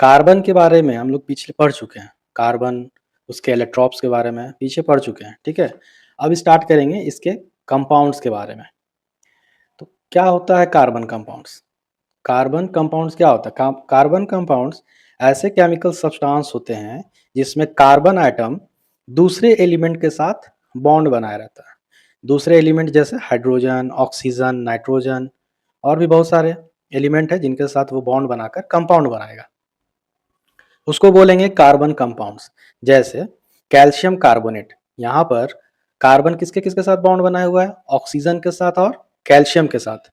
Carbon के बारे में हम लोग पीछे पढ़ चुके हैं। कार्बन, उसके एलेक्ट्रॉन्स के बारे में पीछे पढ़ चुके हैं, ठीक है। अब स्टार्ट करेंगे इसके कंपाउंड्स के बारे में। तो क्या होता है कार्बन कंपाउंड्स? कार्बन कंपाउंड्स क्या होता है? कार्बन कंपाउंड्स ऐसे केमिकल सब्सटेंस होते हैं जिसमें कार्बन आइटम दूसरे एलिमेंट के साथ बॉन्ड बनाए रहता है। दूसरे एलिमेंट जैसे हाइड्रोजन, ऑक्सीजन, नाइट्रोजन और भी बहुत सारे एलिमेंट है जिनके साथ वो बॉन्ड बनाकर कंपाउंड बनाएगा, उसको बोलेंगे कार्बन कंपाउंड्स। जैसे कैल्शियम कार्बोनेट, यहाँ पर कार्बन किसके किसके साथ बॉन्ड बनाया हुआ है? ऑक्सीजन के साथ और कैल्शियम के साथ।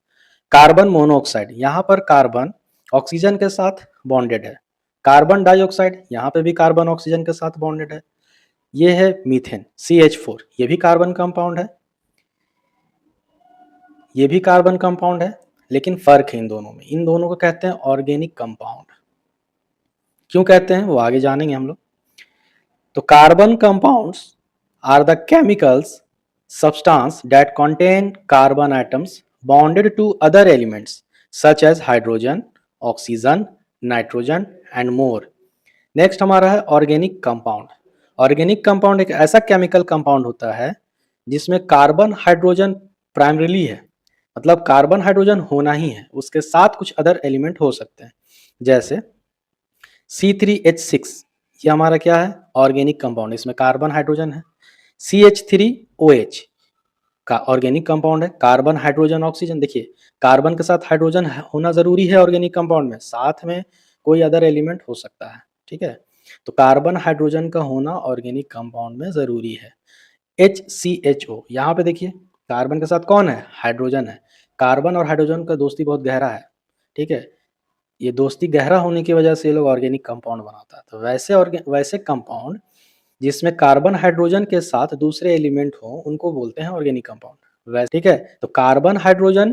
कार्बन मोनोऑक्साइड, यहाँ पर कार्बन ऑक्सीजन के साथ बॉन्डेड है। कार्बन डाइऑक्साइड, यहाँ पे भी कार्बन ऑक्सीजन के साथ बॉन्डेड है। ये है मीथेन CH4, ये भी कार्बन कंपाउंड है, ये भी कार्बन कंपाउंड है, लेकिन फर्क है इन दोनों में। इन दोनों को कहते हैं ऑर्गेनिक कंपाउंड। क्यों कहते हैं वो आगे जानेंगे हम लोग। तो carbon compounds are the chemicals substance that contain carbon atoms bonded to other elements such as hydrogen, oxygen, nitrogen and more. Next हमारा है ऑर्गेनिक कंपाउंड। ऑर्गेनिक कंपाउंड एक ऐसा केमिकल कंपाउंड होता है जिसमें कार्बन हाइड्रोजन प्राइमरीली है, मतलब carbon hydrogen होना ही है, उसके साथ कुछ अदर एलिमेंट हो सकते हैं। जैसे C3H6, ये हमारा क्या है? ऑर्गेनिक कंपाउंड, इसमें कार्बन हाइड्रोजन है। CH3OH का ऑर्गेनिक कंपाउंड है, कार्बन हाइड्रोजन ऑक्सीजन। देखिए कार्बन के साथ हाइड्रोजन होना जरूरी है ऑर्गेनिक कंपाउंड में, साथ में कोई अदर एलिमेंट हो सकता है, ठीक है। तो कार्बन हाइड्रोजन का होना ऑर्गेनिक कंपाउंड में जरूरी है। HCHO, यहाँ पे देखिए कार्बन के साथ कौन है? हाइड्रोजन है। कार्बन और हाइड्रोजन का दोस्ती बहुत गहरा है, ठीक है। ये दोस्ती गहरा होने की वजह से ये लोग ऑर्गेनिक कंपाउंड बनाता है। तो वैसे कंपाउंड जिसमें कार्बन हाइड्रोजन के साथ दूसरे एलिमेंट हो उनको बोलते हैं ऑर्गेनिक कंपाउंड। वैसे ठीक है, तो कार्बन हाइड्रोजन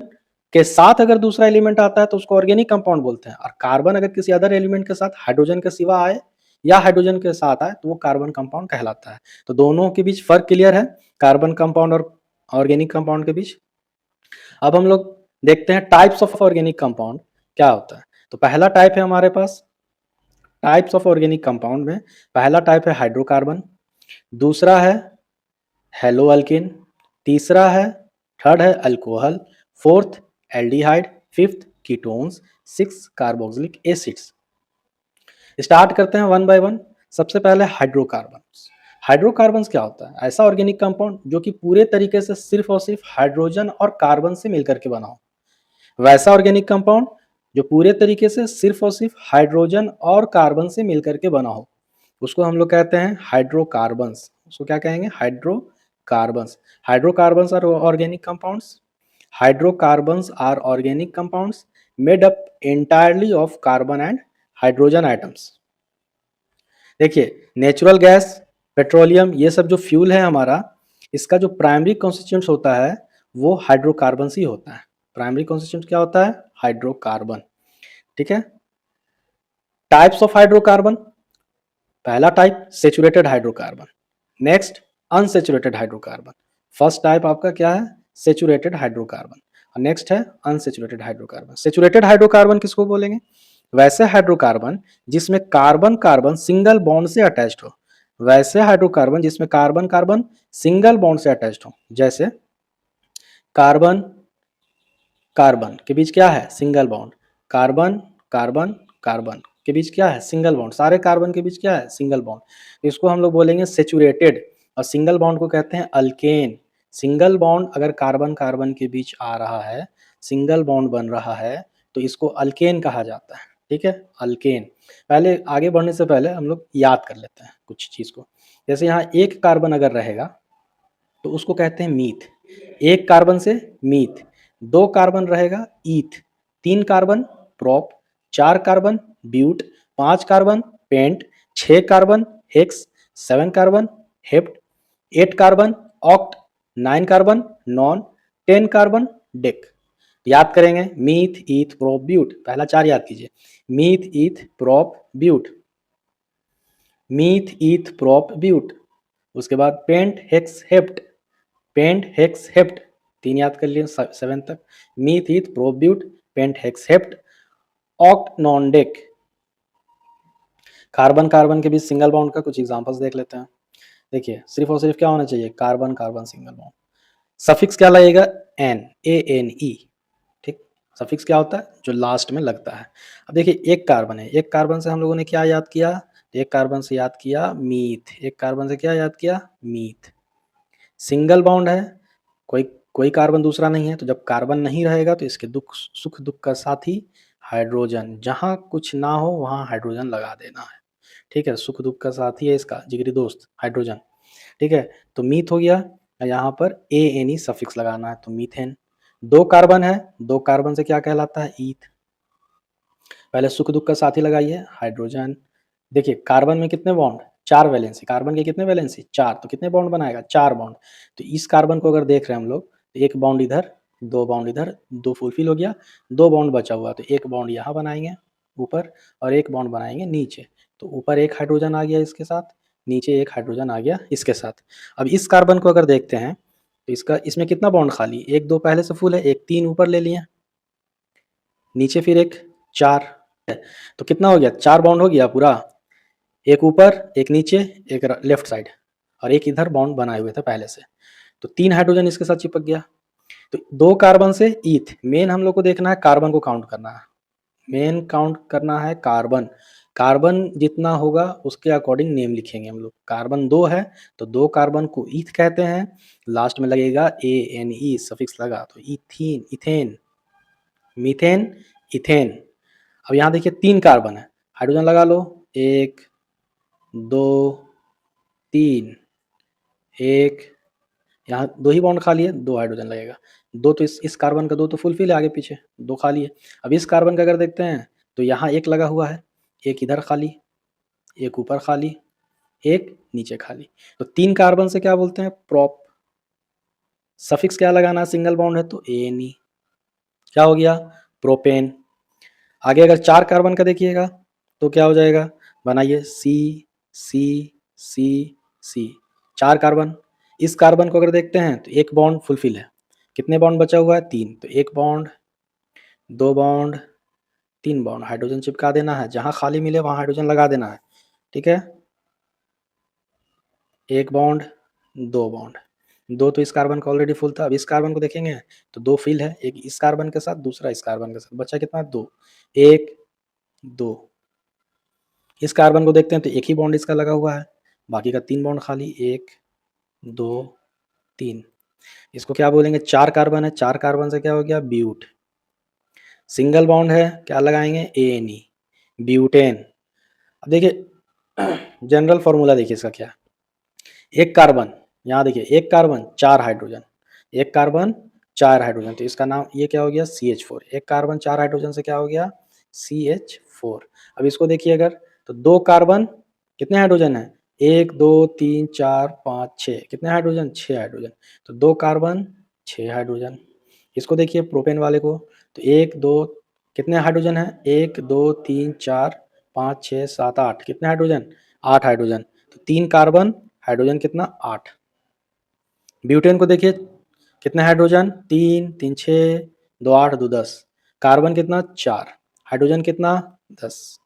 के साथ अगर दूसरा एलिमेंट आता है तो उसको ऑर्गेनिक कंपाउंड बोलते हैं, और कार्बन अगर किसी अदर एलिमेंट के साथ हाइड्रोजन के सिवा आए या हाइड्रोजन के साथ आए तो वो कार्बन कंपाउंड कहलाता है। तो दोनों के बीच फर्क क्लियर है, कार्बन कंपाउंड और ऑर्गेनिक कंपाउंड के बीच। अब हम लोग देखते हैं टाइप्स ऑफ ऑर्गेनिक कंपाउंड क्या होता है। तो पहला टाइप है हमारे पास टाइप्स ऑफ ऑर्गेनिक कंपाउंड में, पहला टाइप है हाइड्रोकार्बन, दूसरा है हेलो अल्किन, तीसरा है थर्ड है alcohol, fourth aldehyde, fifth ketones, six carboxylic acids. Start करते हैं वन बाय वन। सबसे पहले हाइड्रोकार्बन्स। हाइड्रोकार्बन्स क्या होता है? ऐसा ऑर्गेनिक कंपाउंड जो कि पूरे तरीके से सिर्फ और सिर्फ हाइड्रोजन और कार्बन से मिलकर के बना हो। वैसा ऑर्गेनिक कंपाउंड जो पूरे तरीके से सिर्फ और सिर्फ हाइड्रोजन और कार्बन से मिलकर के बना हो, उसको हम लोग कहते हैं हाइड्रोकार्बन्स। उसको क्या कहेंगे? Hydrocarbons. Hydrocarbons are organic compounds. Hydrocarbons are organic compounds made up entirely of carbon and hydrogen items. देखिए नेचुरल गैस, पेट्रोलियम, ये सब जो फ्यूल है हमारा, इसका जो प्राइमरी कॉन्स्टिट्यूएंट्स होता है वो हाइड्रोकार्बन ही होता है। प्राइमरी कॉन्स्टिट्यूएंट क्या होता है? हाइड्रोकार्बन, ठीक है। टाइप्स ऑफ हाइड्रोकार्बन, पहला type saturated hydrocarbon, next unsaturated hydrocarbon. First type आपका क्या है? सेचुरेटेड हाइड्रोकार्बन, और नेक्स्ट है अनसेचुरेटेड हाइड्रोकार्बन। सेचुरेटेड हाइड्रोकार्बन किसको बोलेंगे? वैसे हाइड्रोकार्बन जिसमें कार्बन कार्बन सिंगल बॉन्ड से अटैच्ड हो, वैसे हाइड्रोकार्बन जिसमें कार्बन कार्बन सिंगल बॉन्ड से अटैच्ड हो। जैसे कार्बन कार्बन के बीच क्या है? Single bond. Carbon carbon carbon के बीच क्या है? Single bond. सारे कार्बन के बीच क्या है? Single bond. इसको हम लोग बोलेंगे सेचुरेटेड, और सिंगल बॉन्ड को कहते हैं अल्केन। सिंगल बॉन्ड अगर कार्बन कार्बन के बीच आ रहा है, सिंगल बॉन्ड बन रहा है, तो इसको अल्केन कहा जाता है, ठीक है, अल्केन। पहले आगे बढ़ने से पहले हम लोग याद कर लेते हैं कुछ चीज को। जैसे यहाँ एक कार्बन अगर रहेगा तो उसको कहते हैं मीथ, एक कार्बन से मीथ। दो कार्बन रहेगा ईथ, तीन कार्बन प्रोप, चार कार्बन ब्यूट, पांच कार्बन पेंट, छह carbon hex, seven carbon hept, eight carbon oct, nine carbon non, ten carbon dec. याद करेंगे मीथ ईथ प्रोप ब्यूट, पहला चार याद कीजिए, meth eth prop but, meth eth prop but. उसके बाद pent hex hept, pent hex hept, तीन याद कर लिए सेवन तक, meth eth prop but, pent hex hept, oct non dec. Carbon carbon के बीच सिंगल बॉन्ड का कुछ एग्जांपल्स देख लेते हैं। देखिए सिर्फ और सिर्फ क्या होना चाहिए, carbon carbon single bond. Suffix क्या लगेगा, एन, ए एन ई, ठीक। सफिक्स क्या होता है, जो लास्ट में लगता है। अब देखिए एक कार्बन है, एक कार्बन से हम लोगों ने क्या याद किया, एक कार्बन से याद किया मीथ, एक कार्बन से क्या याद किया, मीथ। सिंगल बॉन्ड है, कोई कोई कार्बन दूसरा नहीं है, तो जब कार्बन नहीं रहेगा तो इसके दुख सुख दुख का साथी हाइड्रोजन, जहां कुछ ना हो वहां हाइड्रोजन लगा देना है, ठीक है। सुख दुख का साथी है इसका जिगरी दोस्त हाइड्रोजन, ठीक है। तो मीथ हो गया, यहाँ पर ए एन ई सफिक्स लगाना है, तो मीथेन। दो कार्बन है, दो कार्बन से क्या कहलाता है, ईथ। पहले सुख दुख का साथी लगाइए हाइड्रोजन। देखिए कार्बन में कितने बॉन्ड, चार वैलेंसी, कार्बन के कितने वैलेंसी, चार, तो कितने बॉन्ड बनाएगा, चार बॉन्ड। तो इस कार्बन को अगर देख रहे हैं हम लोग, तो एक बॉन्ड इधर, दो बॉन्ड इधर, दो फुलफिल हो गया, दो बॉन्ड बचा हुआ, तो एक बॉन्ड यहाँ बनाएंगे ऊपर और एक बॉन्ड बनाएंगे नीचे। तो ऊपर एक हाइड्रोजन आ गया इसके साथ, नीचे एक हाइड्रोजन आ गया इसके साथ। अब इस कार्बन को अगर देखते हैं तो इसका, इसमें कितना बॉन्ड खाली, एक दो पहले से फुल है, एक तीन ऊपर ले लिए, नीचे फिर एक चार, तो कितना हो गया, चार बॉन्ड हो गया पूरा, एक ऊपर एक नीचे एक लेफ्ट साइड, और एक इधर बॉन्ड बनाए हुए थे पहले से, तो तीन हाइड्रोजन इसके साथ चिपक गया। तो दो कार्बन से ईथ, मेन हम लोग को देखना है कार्बन को काउंट करना है, मेन काउंट करना है कार्बन, कार्बन जितना होगा उसके अकॉर्डिंग नेम लिखेंगे हम लोग। कार्बन दो है तो दो कार्बन को ईथ कहते हैं, लास्ट में लगेगा ए एन ई सफिक्स लगा, तो इथीन, इथेन, मीथेन, इथेन। अब यहाँ देखिए तीन कार्बन है, हाइड्रोजन लगा लो, एक दो तीन, एक, यहाँ दो ही बॉन्ड खाली है, दो हाइड्रोजन लगेगा, दो तो इस कार्बन का दो तो फुलफिल है, आगे पीछे दो खाली है। अब इस कार्बन का अगर देखते हैं तो यहाँ एक लगा हुआ है, एक इधर खाली, एक ऊपर खाली, एक नीचे खाली, तो तीन कार्बन से क्या बोलते हैं, प्रोप। सफिक्स क्या लगाना है, सिंगल बॉन्ड है तो एन ई, क्या हो गया, प्रोपेन। आगे अगर चार कार्बन का देखिएगा तो क्या हो जाएगा, बनाइए, सी सी सी सी, चार कार्बन। इस कार्बन को अगर देखते हैं तो एक बॉन्ड फुलफिल है, कितने बॉन्ड बचा हुआ है, तीन, तो एक बॉन्ड, दो बॉन्ड, तीन बॉन्ड, हाइड्रोजन चिपका देना है, जहां खाली मिले वहां हाइड्रोजन लगा देना है, ठीक है। एक बॉन्ड, दो बॉन्ड, दो तो इस कार्बन का ऑलरेडी फुल था, अब इस कार्बन को देखेंगे तो दो फिल है, एक इस कार्बन के साथ दूसरा इस कार्बन के साथ, बचा कितना, दो, एक दो। इस कार्बन को देखते हैं तो एक ही बॉन्ड इसका लगा हुआ है, बाकी का तीन बॉन्ड खाली, एक दो तीन। इसको क्या बोलेंगे, चार कार्बन है, चार कार्बन से क्या हो गया, ब्यूट। सिंगल बॉन्ड है, क्या लगाएंगे, ए एन ई, ब्यूटेन। अब देखिए जनरल फॉर्मूला देखिए इसका क्या, एक कार्बन, यहाँ देखिए एक कार्बन चार हाइड्रोजन, एक कार्बन चार हाइड्रोजन, तो इसका नाम ये क्या हो गया, CH4। एक कार्बन चार हाइड्रोजन से क्या हो गया, CH4। अब इसको देखिए अगर, तो दो कार्बन, कितने हाइड्रोजन है, एक दो तीन चार पाँच छः, कितने हाइड्रोजन, छः हाइड्रोजन, तो दो कार्बन छः हाइड्रोजन। इसको देखिए प्रोपेन वाले को, तो एक दो, कितने हाइड्रोजन है, एक दो तीन चार पाँच छः सात आठ, कितने हाइड्रोजन, आठ हाइड्रोजन, तो तीन कार्बन, हाइड्रोजन कितना, आठ। ब्यूटेन को देखिए कितने हाइड्रोजन, तीन, तीन छः, दो आठ, दो दस, कार्बन कितना, चार, हाइड्रोजन कितना, 10,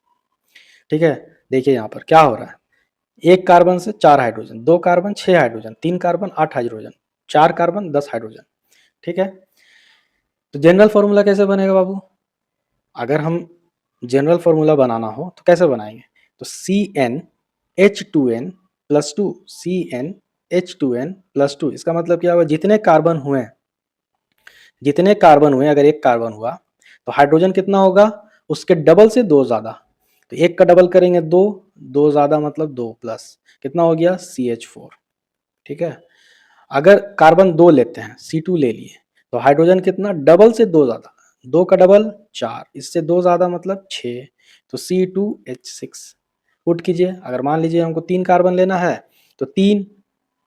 ठीक है। देखिए यहाँ पर क्या हो रहा है, एक कार्बन से चार हाइड्रोजन, दो कार्बन छः हाइड्रोजन, तीन कार्बन आठ हाइड्रोजन, चार कार्बन 10 हाइड्रोजन, ठीक है। तो जनरल फॉर्मूला कैसे बनेगा बाबू, अगर हम जनरल फॉर्मूला बनाना हो तो कैसे बनाएंगे, तो CnH2n+2, CnH2n+2, इसका मतलब क्या हुआ, जितने कार्बन हुए, जितने कार्बन हुए, अगर एक कार्बन हुआ तो हाइड्रोजन कितना होगा, उसके डबल से दो ज्यादा, तो एक का डबल करेंगे दो, दो ज्यादा मतलब दो प्लस, कितना हो गया, CH4, ठीक है। अगर कार्बन दो लेते हैं, C2 ले लिए, तो हाइड्रोजन कितना, डबल से दो ज्यादा, दो का डबल चार, इससे दो ज्यादा मतलब 6, तो C2H6। पुट कीजिए, अगर मान लीजिए हमको तीन कार्बन लेना है तो तीन,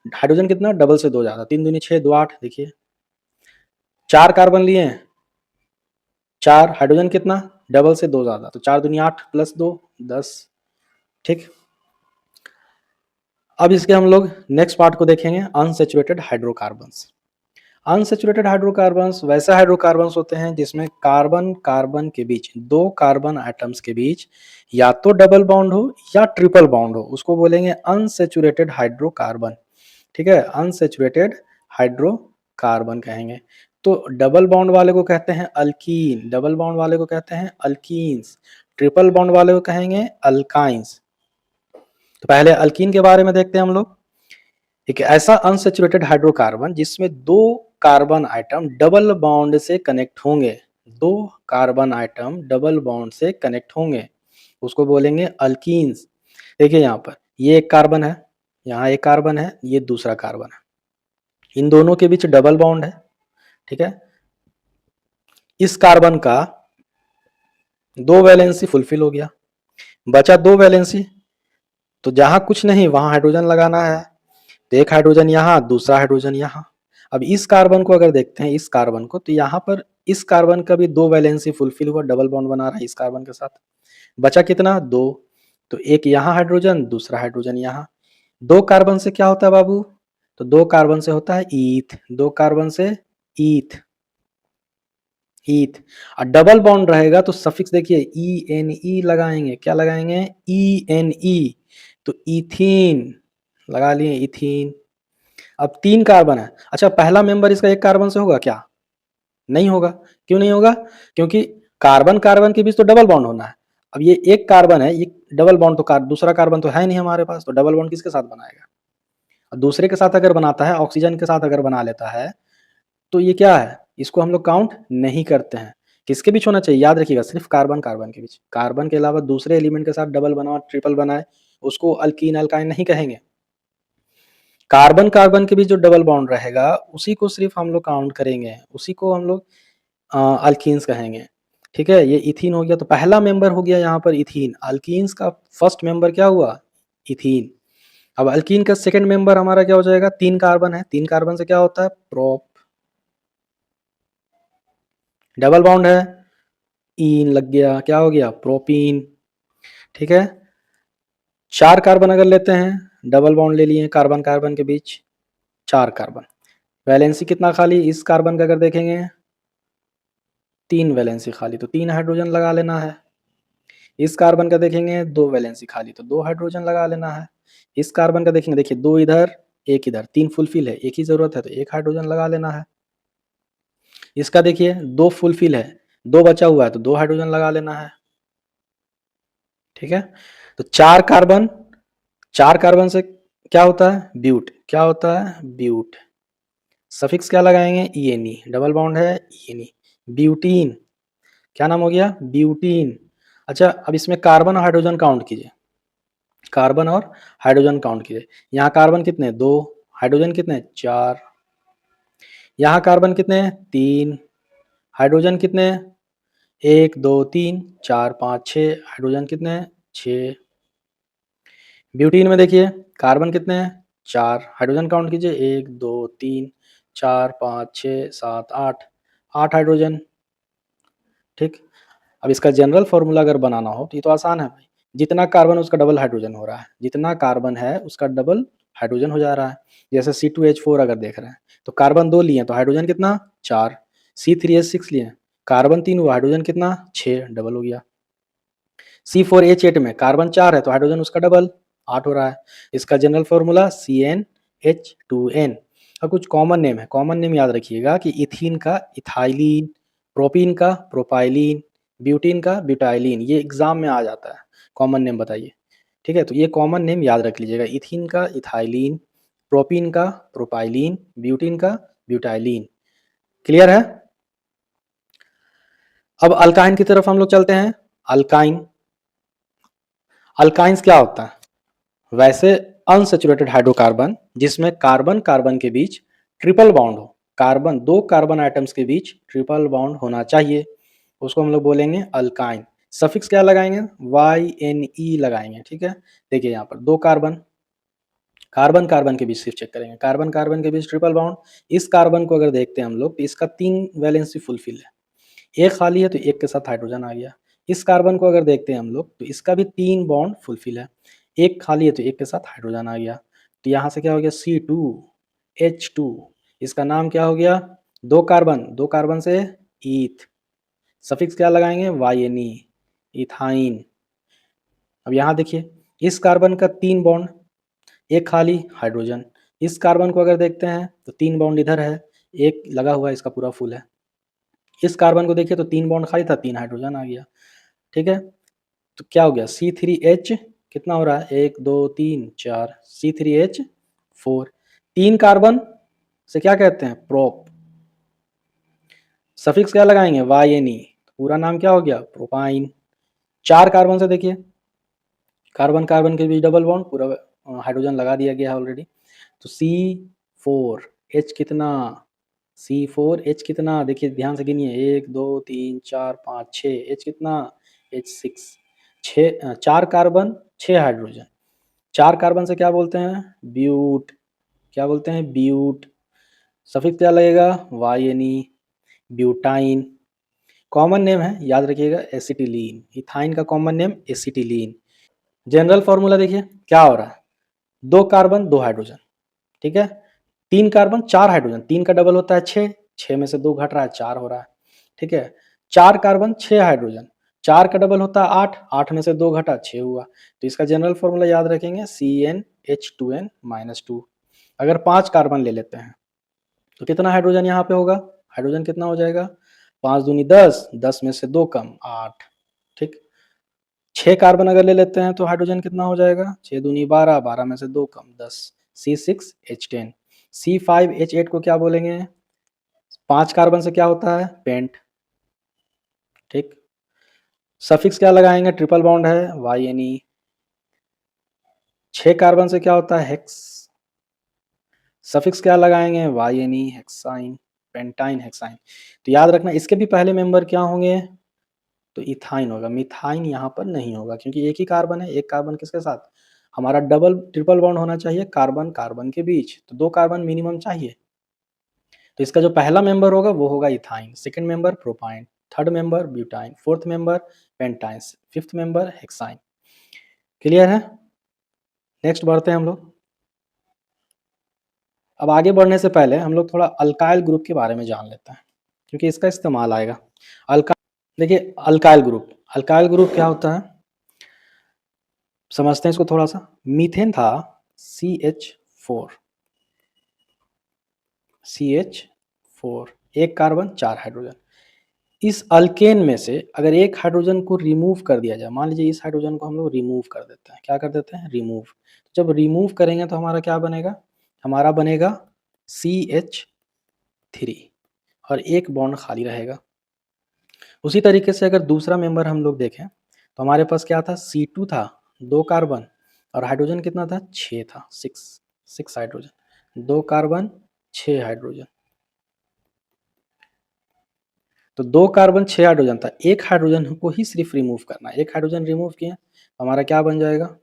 हाइड्रोजन कितना, डबल से दो ज्यादा, तीन दूनी 6, दो 8, देखिए चार कार्बन लिए हैं, चार, हाइड्रोजन कितना, डबल से दो ज्यादा, तो चार दूनी 8 प्लस दो 10, ठीक। अब इसके हम लोग नेक्स्ट पार्ट को देखेंगे, अनसैचुरेटेड हाइड्रोकार्बन्स। अनसैचुरेटेड हाइड्रोकार्बन्स वैसे हाइड्रोकार्बन्स होते हैं जिसमें कार्बन कार्बन के बीच, दो कार्बन आइटम्स के बीच या तो डबल बॉन्ड हो या ट्रिपल बॉन्ड हो, उसको बोलेंगे अनसैचुरेटेड हाइड्रोकार्बन। ठीक है, अनसैचुरेटेड हाइड्रोकार्बन कहेंगे। तो डबल बॉन्ड वाले को कहते हैं अल्कीन, डबल बॉन्ड वाले को कहते हैं अल्कीन्स, ट्रिपल बॉन्ड वाले को कहेंगे अल्काइंस। तो पहले अल्कीन के बारे में देखते हैं हम लोग। एक ऐसा अनसैचुरेटेड हाइड्रोकार्बन जिसमें दो कार्बन आइटम डबल बॉन्ड से कनेक्ट होंगे, दो कार्बन आइटम डबल बॉन्ड से कनेक्ट होंगे, उसको बोलेंगे अल्कीन्स। देखिए यहाँ पर ये एक कार्बन है, यहाँ एक कार्बन है, ये दूसरा कार्बन है, इन दोनों के बीच डबल बॉन्ड है। ठीक है, इस कार्बन का दो वैलेंसी फुलफिल हो गया, बचा दो वैलेंसी, तो जहां कुछ नहीं वहां हाइड्रोजन लगाना है। तो एक हाइड्रोजन यहाँ, दूसरा हाइड्रोजन यहाँ। अब इस कार्बन को अगर देखते हैं, इस कार्बन को, तो यहाँ पर इस कार्बन का भी दो वैलेंसी फुलफिल हुआ, डबल बॉन्ड बना रहा है इस कार्बन के साथ। बचा कितना? दो। तो एक यहाँ हाइड्रोजन, दूसरा हाइड्रोजन यहाँ। दो कार्बन से क्या होता है बाबू? तो दो कार्बन से होता है ईथ, दो कार्बन से ईथ, ईथ। और डबल बॉन्ड रहेगा तो सफिक्स देखिए ई एन ई लगाएंगे, क्या लगाएंगे? ई एन ई, तो इथीन लगा लिए, इथीन। अब तीन कार्बन है, अच्छा पहला मेंबर इसका एक कार्बन से होगा क्या? नहीं होगा। क्यों नहीं होगा? क्योंकि कार्बन कार्बन के बीच तो डबल बॉन्ड होना है। अब ये एक कार्बन है, ये डबल बॉन्ड तो दूसरा कार्बन तो है नहीं हमारे पास, तो डबल बॉन्ड किसके साथ बनाएगा? और दूसरे के साथ अगर बनाता है, ऑक्सीजन के साथ अगर बना लेता है, तो ये क्या है? इसको हम लोग काउंट नहीं करते हैं। किसके बीच होना चाहिए? याद रखिएगा, सिर्फ कार्बन कार्बन के बीच। कार्बन के अलावा दूसरे एलिमेंट के साथ डबल बनाओ, ट्रिपल बनाए, उसको अल्कीन अल्काइन नहीं कहेंगे। कार्बन कार्बन के बीच जो डबल बॉन्ड रहेगा उसी को सिर्फ हम लोग काउंट करेंगे, उसी को हम लोग अल्कीन्स कहेंगे। ठीक है, ये इथीन हो गया, तो पहला मेंबर हो गया यहाँ पर इथीन। अल्कीन्स का फर्स्ट मेंबर क्या हुआ? इथीन। अब अल्कीन का सेकंड मेंबर हमारा क्या हो जाएगा? तीन कार्बन है, तीन कार्बन से क्या होता है? प्रोप, डबल बॉन्ड है, ईन लग गया, क्या हो गया? प्रोपीन। ठीक है, चार कार्बन अगर लेते हैं, डबल बॉन्ड ले लिए कार्बन कार्बन के बीच, चार कार्बन। वैलेंसी कितना खाली इस कार्बन का अगर देखेंगे? तीन वैलेंसी खाली, तो तीन हाइड्रोजन लगा लेना है। इस कार्बन का देखेंगे दो वैलेंसी खाली, तो दो हाइड्रोजन लगा लेना है। इस कार्बन का देखेंगे, देखिए दो इधर एक इधर, तीन फुलफिल है, एक ही जरूरत है, तो एक हाइड्रोजन लगा लेना है। इसका देखिए दो फुलफिल है, दो बचा हुआ है, तो दो हाइड्रोजन लगा लेना है। ठीक है, तो चार कार्बन, चार कार्बन से क्या होता है? ब्यूट, क्या होता है? ब्यूट। सफिक्स क्या लगाएंगे? E N E, double bond है, ई एन ई, ब्यूटीन। क्या नाम हो गया? ब्यूटीन। अच्छा अब इसमें कार्बन और हाइड्रोजन काउंट कीजिए, कार्बन और हाइड्रोजन काउंट कीजिए। यहाँ कार्बन कितने? दो। हाइड्रोजन कितने? चार। यहाँ कार्बन कितने? तीन। हाइड्रोजन कितने? एक दो तीन चार पाँच छः। हाइड्रोजन कितने? छः। ब्यूटीन में देखिए कार्बन कितने हैं? चार। हाइड्रोजन काउंट कीजिए, एक दो तीन चार पाँच छः सात आठ, आठ हाइड्रोजन। ठीक, अब इसका जनरल फॉर्मूला अगर बनाना हो तो ये तो आसान है भाई, जितना कार्बन उसका डबल हाइड्रोजन हो रहा है, जितना कार्बन है उसका डबल हाइड्रोजन हो जा रहा है। जैसे C2H4 अगर देख रहे हैं, तो कार्बन दो लिए तो हाइड्रोजन कितना? चार। C3H6 लिए, कार्बन तीन हुआ, हाइड्रोजन कितना? छः, डबल हो गया। C4H8 में कार्बन चार है तो हाइड्रोजन उसका डबल, आठ हो रहा है। इसका जनरल फॉर्मूला CnH2n। अब कुछ कॉमन नेम है, कॉमन नेम याद रखिएगा कि इथीन का इथाइलिन, प्रोपीन का प्रोपाइलिन, ब्यूटीन का ब्यूटाइलिन, ये एग्जाम में आ जाता है। कॉमन नेम बताइए। ठीक है, तो ये कॉमन नेम याद रख लीजिएगा, इथीन का इथाइलिन, प्रोपीन का प्रोपाइलिन, ब्यूटीन का ब्यूटाइलिन। क्लियर है? अब अल्काइन की तरफ हम लोग चलते हैं। अल्काइन, अल्काइंस क्या होता है? वैसे अनसैचुरेटेड हाइड्रोकार्बन जिसमें कार्बन कार्बन के बीच ट्रिपल बॉन्ड हो, कार्बन दो कार्बन आइटम्स के बीच ट्रिपल बॉन्ड होना चाहिए, उसको हम लोग बोलेंगे अल्काइन। सफिक्स क्या लगाएंगे? YNE लगाएंगे। ठीक है, देखिए यहाँ पर दो कार्बन, कार्बन कार्बन के बीच सिर्फ चेक करेंगे, कार्बन कार्बन के बीच ट्रिपल बॉन्ड। इस कार्बन को अगर देखते हैं हम लोग, तो इसका तीन वैलेंसी फुलफिल है, एक खाली है तो एक के साथ हाइड्रोजन आ गया। इस कार्बन को अगर देखते हैं हम लोग, तो इसका भी तीन बॉन्ड फुलफिल है, एक खाली है तो एक के साथ हाइड्रोजन आ गया। तो यहाँ से क्या हो गया? C2H2, इसका नाम क्या हो गया, 2 कार्बन से ईथ, सफिक्स क्या लगाएंगे, YNE, इथाइन। अब यहाँ देखिए इस कार्बन का 3 बॉन्ड, एक खाली हाइड्रोजन। इस कार्बन को अगर देखते हैं तो 3 बॉन्ड इधर है, एक लगा हुआ है, इसका पूरा फुल है। इस कार्बन को देखिए तो 3 बॉन्ड खाली था, 3 हाइड्रोजन आ गया। ठीक है, तो क्या हो गया, C3H कितना हो रहा है, 1 2 3 4, C3H4। 3 कार्बन से क्या कहते हैं, प्रोप। सफिक्स क्या लगाएंगे, YNE, पूरा नाम क्या हो गया, प्रोपाइन। 4 कार्बन से देखिए, कार्बन कार्बन के बीच डबल बॉन्ड, पूरा हाइड्रोजन लगा दिया गया है ऑलरेडी। तो C4H कितना, C4H कितना, देखिए ध्यान से गिनिए, 1 2 3 4 5 6, H कितना, H6, 4 कार्बन 6 हाइड्रोजन। 4 कार्बन से क्या बोलते हैं, ब्यूट, क्या बोलते हैं, ब्यूट। सफिक्स क्या लगेगा, YNE, ब्यूटाइन। कॉमन नेम है, याद रखिएगा, एसिटिलीन। इथाइन का common name acetylene. General formula देखिए क्या हो रहा है, 2 कार्बन 2 हाइड्रोजन, ठीक है, 3 कार्बन 4 हाइड्रोजन, 3 का डबल होता है 6, 6 में से 2 घट रहा है, 4 हो रहा है। ठीक है, 4 कार्बन 6 हाइड्रोजन, 4 का डबल होता है 8, 8 में से 2 घटा 6 हुआ। तो इसका जनरल फॉर्मूला याद रखेंगे, CnH2n-2। अगर 5 कार्बन ले लेते हैं तो कितना हाइड्रोजन यहाँ पे होगा, हाइड्रोजन कितना हो जाएगा, 5 दूनी 10, 10 में से 2 कम 8। ठीक, 6 कार्बन अगर ले लेते हैं तो हाइड्रोजन कितना हो जाएगा, 6 दूनी 12, 12 में से 2 कम 10, C6H10। C5H8 को क्या बोलेंगे, 5 कार्बन से क्या होता है, पेंट। ठीक, सफिक्स क्या लगाएंगे, ट्रिपल बॉन्ड है, YNE। 6 कार्बन से क्या होता है, हेक्स, सफिक्स क्या लगाएंगे, YNE, हेक्साइन, पेंटाइन, हेक्साइन। तो याद रखना इसके भी पहले मेंबर क्या होंगे, तो इथाइन होगा, मिथाइन यहाँ पर नहीं होगा, क्योंकि एक ही कार्बन है, एक कार्बन किसके साथ, हमारा डबल ट्रिपल बॉन्ड होना चाहिए कार्बन कार्बन के बीच, तो 2 कार्बन मिनिमम चाहिए। तो इसका जो पहला मेंबर होगा वो होगा ethyne, second member propyne, third member butyne, fourth member pentyne, fifth member hexyne. Clear है, नेक्स्ट बढ़ते हैं हम लोग। अब आगे बढ़ने से पहले हम लोग थोड़ा अल्काइल ग्रुप के बारे में जान लेते हैं, क्योंकि इसका इस्तेमाल आएगा। अल्का देखिए अल्काइल ग्रुप क्या होता है, समझते हैं इसको थोड़ा सा। मीथेन था CH4, एक कार्बन 4 हाइड्रोजन। इस अल्केन में से अगर एक हाइड्रोजन को रिमूव कर दिया जाए, मान लीजिए इस हाइड्रोजन को हम लोग रिमूव कर देते हैं, क्या कर देते हैं, रिमूव। जब रिमूव करेंगे तो हमारा क्या बनेगा, हमारा बनेगा CH3 और एक बॉन्ड खाली रहेगा। उसी तरीके से अगर दूसरा मेंबर हम लोग देखें तो हमारे पास क्या था, C2 था, 2 कार्बन और हाइड्रोजन कितना था, 6 था, 6 हाइड्रोजन, 2 कार्बन 6 हाइड्रोजन। तो 2 कार्बन 6 हाइड्रोजन था, एक हाइड्रोजन को ही सिर्फ रिमूव करना है, एक हाइड्रोजन रिमूव किया हमारा क्या बन जाएगा,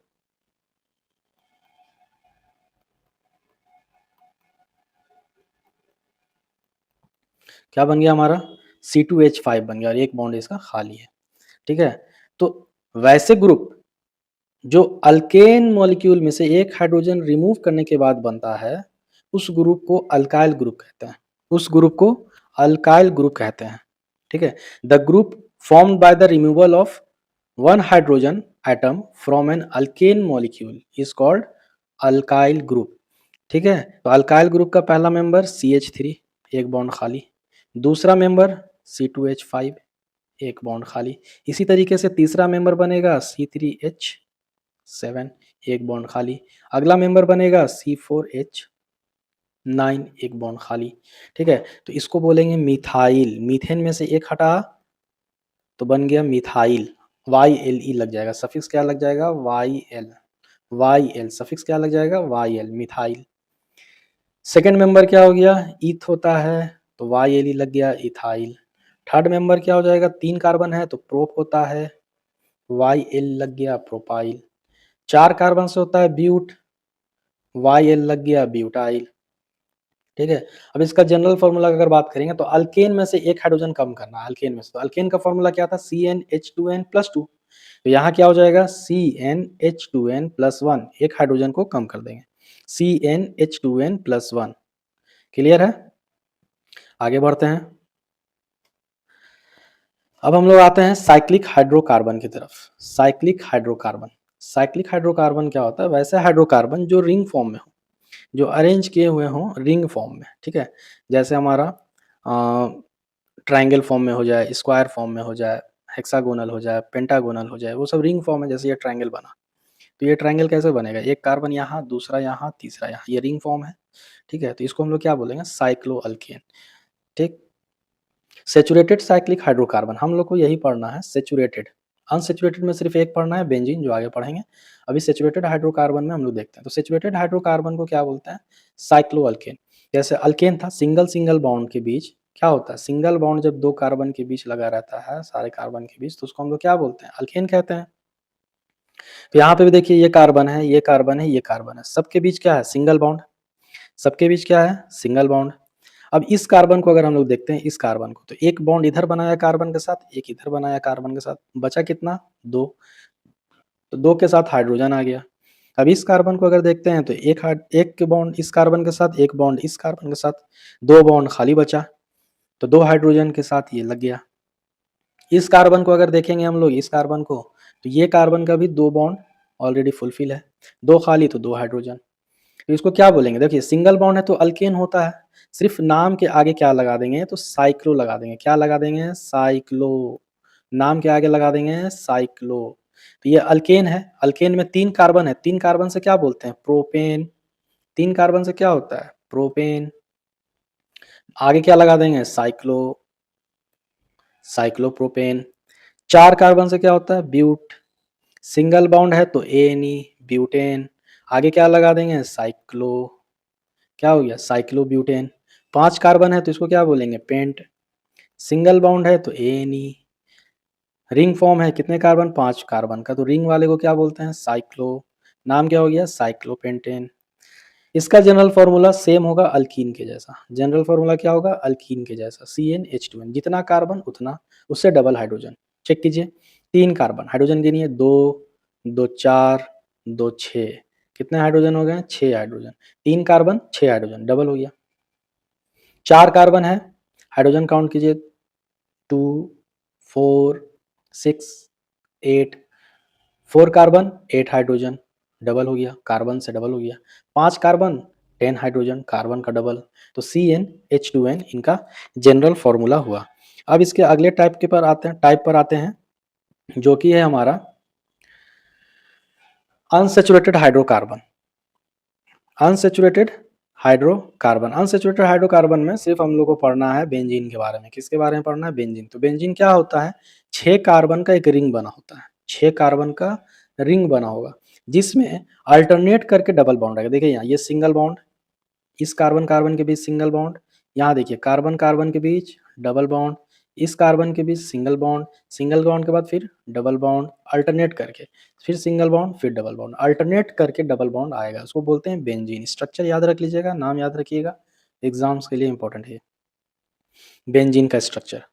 क्या बन गया हमारा, C2H5 बन गया और एक बॉन्ड इसका खाली है। ठीक है, तो वैसे ग्रुप जो अल्केन मॉलिक्यूल में से एक हाइड्रोजन रिमूव करने के बाद बनता है, उस ग्रुप को अल्काइल ग्रुप कहते हैं, उस ग्रुप को अल्काइल ग्रुप कहते हैं। ठीक है, the group formed by the removal of one hydrogen atom from an alkane molecule is called alkyl group. ठीक है, तो अल्काइल ग्रुप का पहला मेंबर CH3, एक बॉन्ड खाली, दूसरा मेंबर C2H5, एक बॉन्ड खाली। इसी तरीके से तीसरा मेंबर बनेगा C3H7, एक बॉन्ड खाली। अगला मेंबर बनेगा C4H9, एक बॉन्ड खाली। ठीक है, तो इसको बोलेंगे मिथाइल। मीथेन में से एक हटा तो बन गया मिथाइल, YLE लग जाएगा, सफिक्स क्या लग जाएगा, YL, सफिक्स क्या लग जाएगा, YL, मिथाइल। सेकेंड मेंबर क्या हो गया, ईथ होता है तो YLE लग गया, इथाइल। थर्ड मेंबर क्या हो जाएगा, 3 कार्बन है तो प्रोप होता है, YL लग गया, प्रोपाइल। 4 कार्बन से होता है ब्यूट, YL लग गया, ब्यूटाइल। ठीक है, अब इसका जनरल फॉर्मूला अगर बात करेंगे तो अल्केन में से एक हाइड्रोजन कम करना है, अल्केन में से, तो अल्केन का फॉर्मूला क्या था, CnH2n+2। तो यहाँ क्या हो जाएगा, CnH2n+1, एक हाइड्रोजन को कम कर देंगे, CnH2n+1, क्लियर है? आगे बढ़ते हैं। अब हम लोग आते हैं साइक्लिक हाइड्रोकार्बन की तरफ। साइक्लिक हाइड्रोकार्बन, साइक्लिक हाइड्रोकार्बन क्या होता है? वैसे हाइड्रोकार्बन जो रिंग फॉर्म में हो, जो अरेंज किए हुए हों रिंग फॉर्म में, ठीक है? जैसे हमारा ट्रायंगल फॉर्म में हो जाए, स्क्वायर फॉर्म में हो जाए, हेक्सागोनल हो जाए, पेंटागोनल हो जाए, वो सब रिंग फॉर्म है। जैसे ये ट्रायंगल बना, तो ये ट्रायंगल कैसे बनेगा? एक कार्बन यहाँ, दूसरा यहाँ, तीसरा यहाँ, ये रिंग फॉर्म है, ठीक है? तो इसको हम लोग क्या बोलेंगे? साइक्लोअल्केन, ठीक? सैचुरेटेड साइक्लिक हाइड्रोकार्बन, हम लोग को यही पढ़ना है, सैचुरेटेड। अनसैचुरेटेड में सिर्फ एक पढ़ना है, बेंजीन, जो आगे पढ़ेंगे। अभी सैचुरेटेड हाइड्रोकार्बन में हम लोग देखते हैं। तो सैचुरेटेड हाइड्रोकार्बन को क्या बोलते हैं? साइक्लोअल्केन। जैसे अल्केन था, सिंगल सिंगल बॉन्ड के बीच क्या होता है? सिंगल बॉन्ड जब दो कार्बन के बीच लगा रहता है, सारे कार्बन के बीच, तो उसको हम लोग क्या बोलते हैं? अल्केन कहते हैं। तो यहाँ पे भी देखिए, ये कार्बन है, ये कार्बन है, ये कार्बन है, सबके बीच क्या है? Single bond. सबके बीच क्या है? Single bond. अब इस कार्बन को अगर हम लोग देखते हैं, इस कार्बन को, तो एक बॉन्ड इधर बनाया कार्बन के साथ, एक इधर बनाया कार्बन के साथ, बचा कितना? 2। तो 2 के साथ हाइड्रोजन आ गया। अब इस कार्बन को अगर देखते हैं, तो एक बॉन्ड इस कार्बन के साथ, एक बॉन्ड इस कार्बन के साथ, 2 बॉन्ड खाली बचा, तो 2 हाइड्रोजन के साथ ये लग गया। इस कार्बन को अगर देखेंगे हम लोग, इस कार्बन को, तो ये कार्बन का भी 2 बॉन्ड ऑलरेडी फुलफिल है, 2 खाली तो 2 हाइड्रोजन। तो इसको क्या बोलेंगे? देखिए, सिंगल बॉन्ड है तो अल्केन होता है, सिर्फ नाम के आगे क्या लगा देंगे? तो साइक्लो लगा देंगे। क्या लगा देंगे? साइक्लो। नाम के आगे लगा देंगे साइक्लो। तो ये अल्केन है। अल्केन में 3 कार्बन है, 3 कार्बन से क्या बोलते हैं? प्रोपेन। 3 कार्बन से क्या होता है? प्रोपेन। आगे क्या लगा देंगे? Cyclo, cyclopropane. 4 कार्बन से क्या होता है? ब्यूट। सिंगल बॉन्ड है तो एनी, ब्यूटेन। आगे क्या लगा देंगे? साइक्लो, क्या हो गया? साइक्लोब्यूटेन। 5 कार्बन है तो इसको क्या बोलेंगे? पेंट। सिंगल बॉन्ड है तो एनी। रिंग फॉर्म है, कितने कार्बन? 5 कार्बन का, तो रिंग वाले को क्या बोलते हैं? साइक्लो। नाम क्या हो गया? साइक्लोपेंटेन। इसका जनरल फॉर्मूला सेम होगा अल्कीन के जैसा। जनरल फॉर्मूला क्या होगा? अल्कीन के जैसा, CnH2n। जितना कार्बन उतना, उससे डबल हाइड्रोजन। चेक कीजिए, 3 कार्बन, हाइड्रोजन गिनिए, 2, 2 4, 2 6, कितने हाइड्रोजन हो गए? 6 हाइड्रोजन। 3 कार्बन, 6 हाइड्रोजन, डबल हो गया। 4 कार्बन है, हाइड्रोजन काउंट कीजिए, 2, 4, 6, 8। 4 कार्बन, 8 हाइड्रोजन, डबल हो गया, कार्बन से डबल हो गया। 5 कार्बन, 10 हाइड्रोजन, कार्बन का डबल। तो CnH2n इनका जनरल फॉर्मूला हुआ। अब इसके अगले टाइप पर आते हैं, जो कि है हमारा unsaturated hydrocarbon. Unsaturated hydrocarbon, unsaturated hydrocarbon में सिर्फ हम लोग को पढ़ना है बेंजीन के बारे में। किसके बारे में पढ़ना है? बेंजीन। तो बेंजीन क्या होता है? 6 कार्बन का एक रिंग बना होता है, 6 कार्बन का रिंग बना होगा, जिसमें अल्टरनेट करके डबल बॉन्ड रहेगा। देखिए यहाँ, ये सिंगल बॉन्ड, इस कार्बन कार्बन के बीच सिंगल बॉन्ड, यहाँ देखिए कार्बन कार्बन के बीच डबल बॉन्ड, इस कार्बन के बीच सिंगल बॉन्ड, सिंगल बॉन्ड के बाद फिर डबल बॉन्ड, अल्टरनेट करके फिर सिंगल बॉन्ड, फिर डबल बॉन्ड, अल्टरनेट करके डबल बॉन्ड आएगा, उसको बोलते हैं बेंजीन। स्ट्रक्चर याद रख लीजिएगा, नाम याद रखिएगा, एग्जाम्स के लिए इंपॉर्टेंट है बेंजीन का स्ट्रक्चर।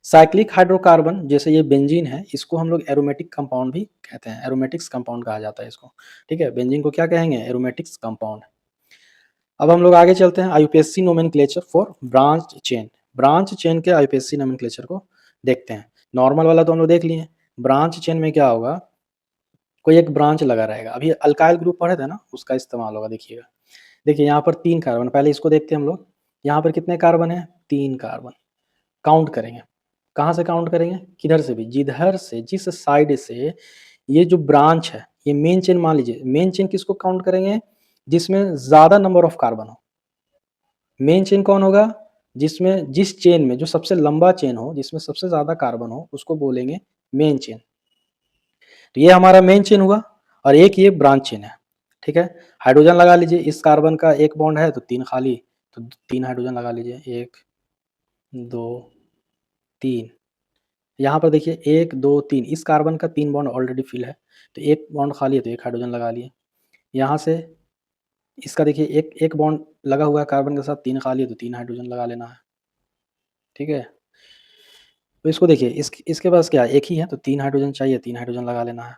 साइक्लिक हाइड्रोकार्बन जैसे ये बेंजीन है, इसको हम लोग एरोमेटिक कंपाउंड भी कहते हैं, एरोमेटिक्स कंपाउंड कहा जाता है इसको, ठीक है? बेंजीन को क्या कहेंगे? Aromatics compound. अब हम लोग आगे चलते हैं, IUPAC nomenclature for branch chain. Branch chain के आईयूपीएसी नोमेनक्लेचर को देखते हैं। नॉर्मल वाला तो हम लोग देख लिए। ब्रांच चेन में क्या होगा? कोई एक ब्रांच लगा रहेगा। अभी अल्काइल ग्रुप पढ़े थे ना, उसका इस्तेमाल होगा। देखिएगा, देखिए यहाँ पर 3 कार्बन, पहले इसको देखते हैं हम लोग। यहाँ पर कितने कार्बन है? 3 कार्बन। काउंट करेंगे, कहाँ से काउंट करेंगे? किधर से भी, जिधर से, जिस साइड से ये जो ब्रांच है, ये मेन चेन मान लीजिए। मेन चेन किसको काउंट करेंगे? जिसमें ज्यादा नंबर ऑफ कार्बन हो। मेन चेन कौन होगा? जिसमें, जिस चेन में, जो सबसे लंबा चेन हो, जिसमें सबसे ज्यादा कार्बन हो, उसको बोलेंगे मेन चेन। तो ये हमारा मेन चेन हुआ, और एक ये ब्रांच चेन है, ठीक है? हाइड्रोजन लगा लीजिए, इस कार्बन का एक बॉन्ड है तो 3 खाली, तो 3 हाइड्रोजन लगा लीजिए, 1, 2, 3। यहाँ पर देखिए 1, 2, 3, इस कार्बन का 3 बॉन्ड ऑलरेडी फिल है, तो एक बॉन्ड खाली है तो एक हाइड्रोजन लगा लिए। यहाँ से इसका देखिए एक एक बॉन्ड लगा हुआ है कार्बन के साथ, 3 खाली है तो 3 हाइड्रोजन लगा लेना है, ठीक है? तो इसको देखिए, इसके पास क्या है? एक ही है तो 3 हाइड्रोजन चाहिए, 3 हाइड्रोजन लगा लेना है।